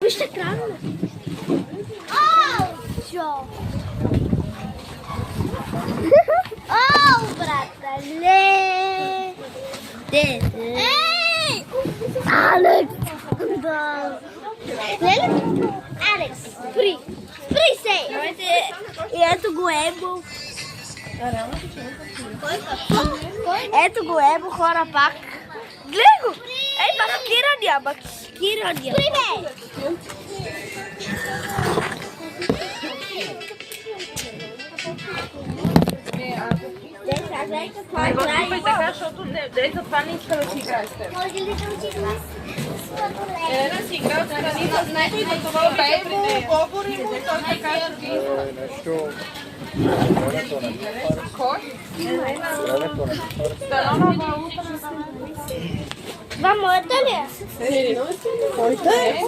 Вижте крана. Ау! Чо? Ау, братале! Ей! Алекс! Да. Леле? Алекс, спри! Спри се! И ето го Ебо. Ето го Ебо, хора, пак. Гледай го! Ей, бакирания. Спри, бе! Не го чупай така, защото дето това не иска да си играе с теб. Може ли да отидем с Елена си играе с Канина, знаете ли да това Бейбо, говори му и той така ще ги иска. Нещо... Кой? Станонова утра. Това моята ли е? Моята е.